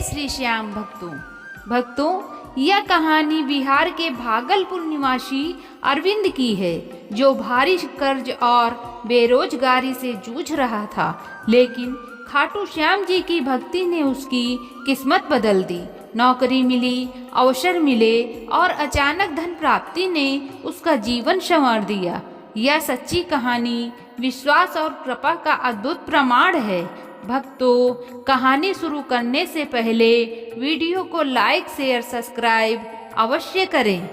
श्री श्याम भक्तों, यह कहानी बिहार के भागलपुर निवासी अरविंद की है, जो भारी कर्ज और बेरोजगारी से जूझ रहा था। लेकिन खाटू श्याम जी की भक्ति ने उसकी किस्मत बदल दी। नौकरी मिली, अवसर मिले और अचानक धन प्राप्ति ने उसका जीवन संवार दिया। यह सच्ची कहानी विश्वास और कृपा का अद्भुत प्रमाण है। भक्तों, कहानी शुरू करने से पहले वीडियो को लाइक, शेयर, सब्सक्राइब अवश्य करें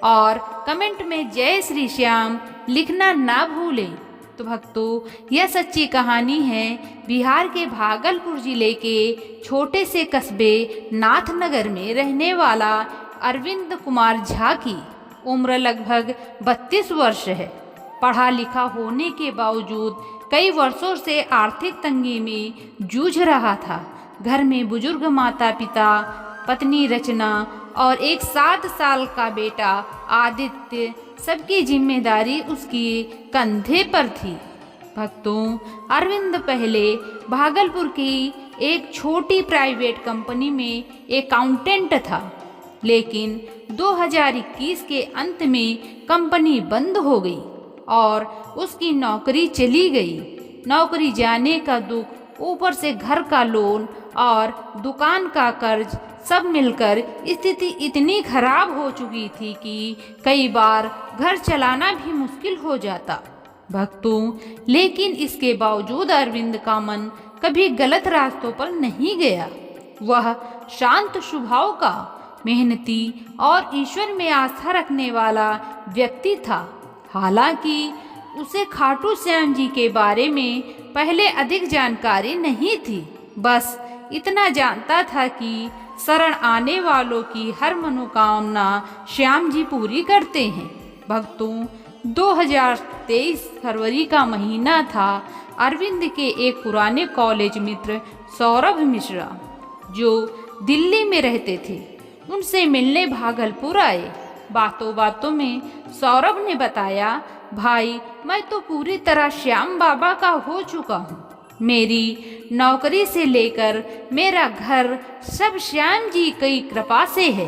और कमेंट में जय श्री श्याम लिखना ना भूलें। तो भक्तों, यह सच्ची कहानी है बिहार के भागलपुर जिले के छोटे से कस्बे नाथनगर में रहने वाला अरविंद कुमार झा की। उम्र लगभग 32 वर्ष है। पढ़ा लिखा होने के बावजूद कई वर्षों से आर्थिक तंगी में जूझ रहा था। घर में बुजुर्ग माता पिता, पत्नी रचना और एक 7 साल का बेटा आदित्य, सबकी जिम्मेदारी उसके कंधे पर थी। भक्तों, अरविंद पहले भागलपुर की एक छोटी प्राइवेट कंपनी में अकाउंटेंट था, लेकिन 2021 के अंत में कंपनी बंद हो गई और उसकी नौकरी चली गई। नौकरी जाने का दुख, ऊपर से घर का लोन और दुकान का कर्ज, सब मिलकर स्थिति इतनी खराब हो चुकी थी कि कई बार घर चलाना भी मुश्किल हो जाता। भक्तों, लेकिन इसके बावजूद अरविंद का मन कभी गलत रास्तों पर नहीं गया। वह शांत स्वभाव का, मेहनती और ईश्वर में आस्था रखने वाला व्यक्ति था। हालांकि उसे खाटू श्याम जी के बारे में पहले अधिक जानकारी नहीं थी। बस इतना जानता था कि शरण आने वालों की हर मनोकामना श्याम जी पूरी करते हैं। भक्तों, 2023 फरवरी का महीना था। अरविंद के एक पुराने कॉलेज मित्र सौरभ मिश्रा, जो दिल्ली में रहते थे, उनसे मिलने भागलपुर आए। बातों बातों में सौरभ ने बताया, भाई, मैं तो पूरी तरह श्याम बाबा का हो चुका हूँ। मेरी नौकरी से लेकर मेरा घर सब श्याम जी की कृपा से है।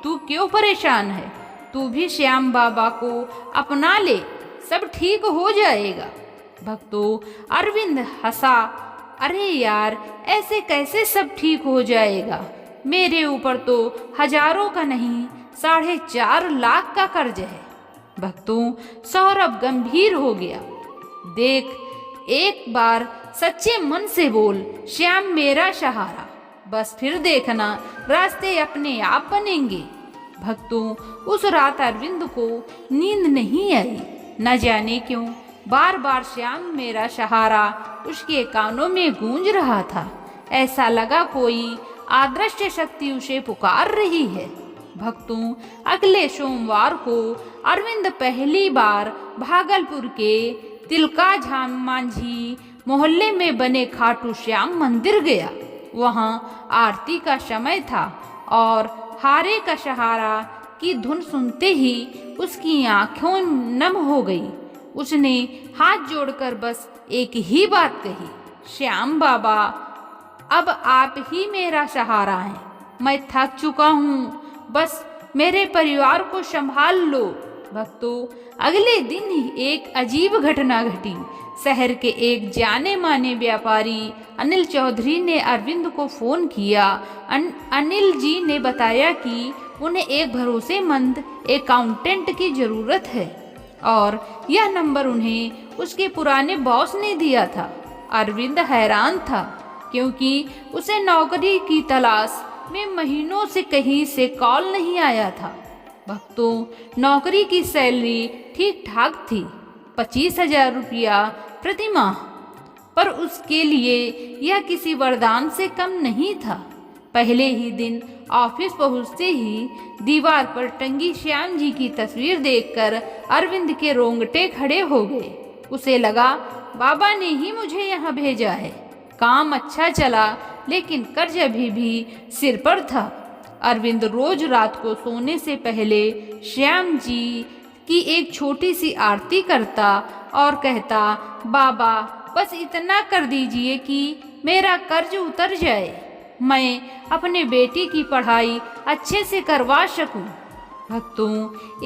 तू क्यों परेशान है? तू भी श्याम बाबा को अपना ले, सब ठीक हो जाएगा। भक्तों, अरविंद हंसा। अरे यार, ऐसे कैसे सब ठीक हो जाएगा? मेरे ऊपर तो हजारों का नहीं, 4.5 लाख का कर्ज है। भक्तों, सौरभ गंभीर हो गया। देख, एक बार सच्चे मन से बोल, श्याम मेरा सहारा। बस फिर देखना, रास्ते अपने आप बनेंगे। भक्तों, उस रात अरविंद को नींद नहीं आई। न जाने क्यों बार बार श्याम मेरा सहारा उसके कानों में गूंज रहा था। ऐसा लगा कोई अदृश्य शक्ति उसे पुकार रही है। भक्तों, अगले सोमवार को अरविंद पहली बार भागलपुर के तिलका झाम मांझी मोहल्ले में बने खाटू श्याम मंदिर गया। वहां आरती का समय था और हारे का सहारा की धुन सुनते ही उसकी आंखों नम हो गई। उसने हाथ जोड़कर बस एक ही बात कही, श्याम बाबा, अब आप ही मेरा सहारा हैं। मैं थक चुका हूँ, बस मेरे परिवार को संभाल लो। भक्तों, अगले दिन ही एक अजीब घटना घटी। शहर के एक जाने माने व्यापारी अनिल चौधरी ने अरविंद को फोन किया। अनिल जी ने बताया कि उन्हें एक भरोसेमंद अकाउंटेंट की जरूरत है और यह नंबर उन्हें उसके पुराने बॉस ने दिया था। अरविंद हैरान था, क्योंकि उसे नौकरी की तलाश में महीनों से कहीं से कॉल नहीं आया था। भक्तों, नौकरी की सैलरी ठीक ठाक थी, 25,000 रुपया प्रति माह, पर उसके लिए यह किसी वरदान से कम नहीं था। पहले ही दिन ऑफिस पहुंचते ही दीवार पर टंगी श्याम जी की तस्वीर देखकर अरविंद के रोंगटे खड़े हो गए। उसे लगा, बाबा ने ही मुझे यहाँ भेजा है। काम अच्छा चला, लेकिन कर्ज अभी भी सिर पर था। अरविंद रोज रात को सोने से पहले श्याम जी की एक छोटी सी आरती करता और कहता, बाबा, बस इतना कर दीजिए कि मेरा कर्ज उतर जाए। मैं अपने बेटी की पढ़ाई अच्छे से करवा सकूं। भक्तों,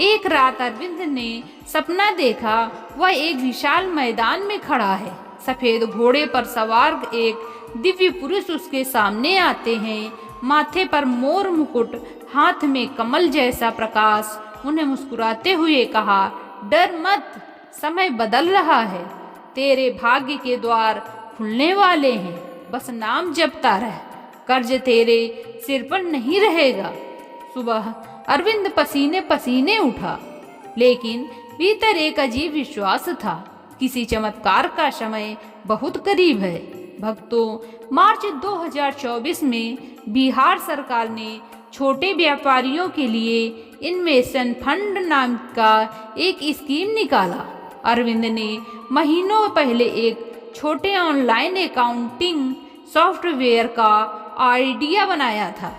एक रात अरविंद ने सपना देखा, वह एक विशाल मैदान में खड़ा है। सफेद घोड़े पर सवार एक दिव्य पुरुष उसके सामने आते हैं। माथे पर मोर मुकुट, हाथ में कमल जैसा प्रकाश। उन्हें मुस्कुराते हुए कहा, डर मत, समय बदल रहा है, तेरे भाग्य के द्वार खुलने वाले हैं, बस नाम जपता रह, कर्ज तेरे सिर पर नहीं रहेगा। सुबह अरविंद पसीने पसीने उठा, लेकिन भीतर एक अजीब विश्वास था, किसी चमत्कार का समय बहुत करीब है। भक्तों, मार्च 2024 में बिहार सरकार ने छोटे व्यापारियों के लिए इन्वेस्टमेंट फंड नाम का एक स्कीम निकाला। अरविंद ने महीनों पहले एक छोटे ऑनलाइन अकाउंटिंग सॉफ्टवेयर का आइडिया बनाया था,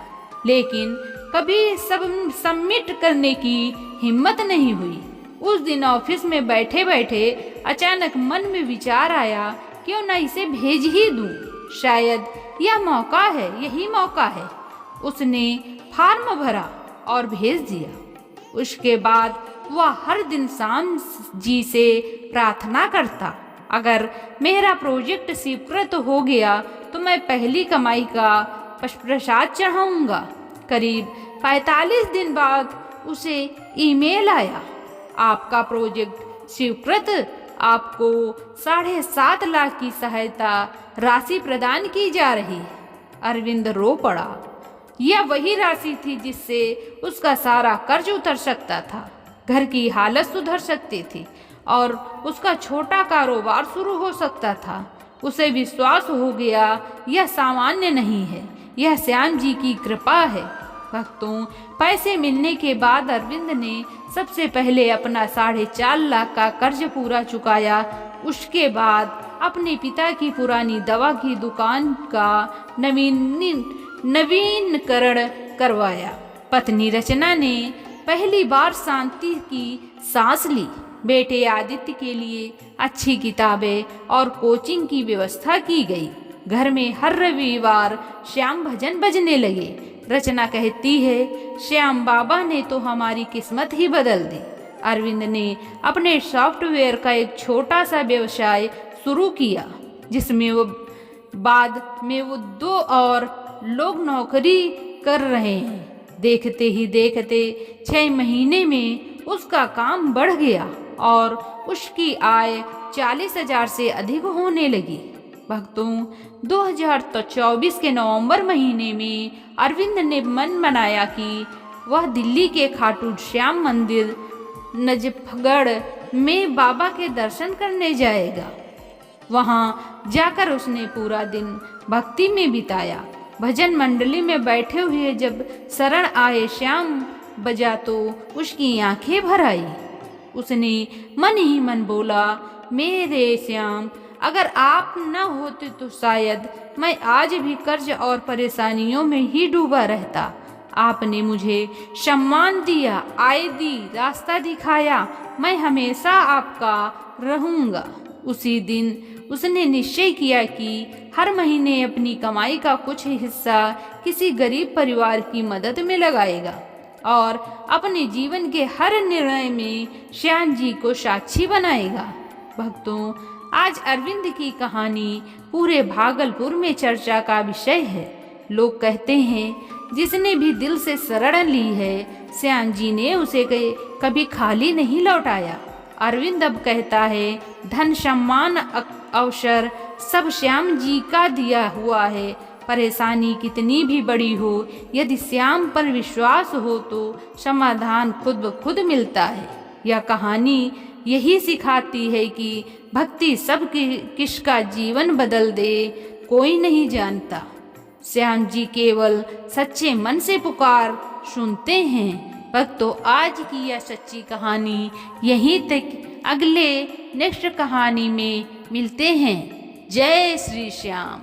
लेकिन कभी सबमिट करने की हिम्मत नहीं हुई। उस दिन ऑफिस में बैठे बैठे अचानक मन में विचार आया, क्यों न इसे भेज ही दूं, शायद यह मौका है, यही मौका है। उसने फॉर्म भरा और भेज दिया। उसके बाद वह हर दिन शाम जी से प्रार्थना करता, अगर मेरा प्रोजेक्ट स्वीकृत हो गया तो मैं पहली कमाई का प्रसाद चढ़ाऊंगा। करीब 45 दिन बाद उसे ईमेल आया, आपका प्रोजेक्ट स्वीकृत, आपको 7.5 लाख की सहायता राशि प्रदान की जा रही है। अरविंद रो पड़ा। यह वही राशि थी जिससे उसका सारा कर्ज उतर सकता था, घर की हालत सुधर सकती थी और उसका छोटा कारोबार शुरू हो सकता था। उसे विश्वास हो गया, यह सामान्य नहीं है, यह श्याम जी की कृपा है। भक्तों, पैसे मिलने के बाद अरविंद ने सबसे पहले अपना 4.5 लाख का कर्ज पूरा चुकाया। उसके बाद अपने पिता की पुरानी दवा की दुकान का नवीनीकरण करवाया। पत्नी रचना ने पहली बार शांति की सांस ली। बेटे आदित्य के लिए अच्छी किताबें और कोचिंग की व्यवस्था की गई। घर में हर रविवार श्याम भजन बजने लगे। रचना कहती है, श्याम बाबा ने तो हमारी किस्मत ही बदल दी। अरविंद ने अपने सॉफ्टवेयर का एक छोटा सा व्यवसाय शुरू किया, जिसमें बाद में वो 2 और लोग नौकरी कर रहे हैं। देखते ही देखते 6 महीने में उसका काम बढ़ गया और उसकी आय 40,000 से अधिक होने लगी। भक्तों, 2024 के नवंबर महीने में अरविंद ने मन बनाया कि वह दिल्ली के खाटू श्याम मंदिर नजफगढ़ में बाबा के दर्शन करने जाएगा। वहां जाकर उसने पूरा दिन भक्ति में बिताया। भजन मंडली में बैठे हुए जब शरण आए श्याम बजा तो उसकी आंखें भर आई। उसने मन ही मन बोला, मेरे श्याम, अगर आप न होते तो शायद मैं आज भी कर्ज और परेशानियों में ही डूबा रहता। आपने मुझे सम्मान दिया, आय दी, रास्ता दिखाया, मैं हमेशा आपका रहूंगा। उसी दिन उसने निश्चय किया कि हर महीने अपनी कमाई का कुछ हिस्सा किसी गरीब परिवार की मदद में लगाएगा और अपने जीवन के हर निर्णय में श्याम जी को साक्षी बनाएगा। भक्तों, आज अरविंद की कहानी पूरे भागलपुर में चर्चा का विषय है। लोग कहते हैं, जिसने भी दिल से शरण ली है, श्याम जी ने उसे कभी खाली नहीं लौटाया। अरविंद अब कहता है, धन, सम्मान, अवसर सब श्याम जी का दिया हुआ है। परेशानी कितनी भी बड़ी हो, यदि श्याम पर विश्वास हो तो समाधान खुद ब खुद मिलता है। यह कहानी यही सिखाती है कि भक्ति किसका जीवन बदल दे कोई नहीं जानता। श्याम जी केवल सच्चे मन से पुकार सुनते हैं। भक्तों, आज की यह सच्ची कहानी यहीं तक। अगले नेक्स्ट कहानी में मिलते हैं। जय श्री श्याम।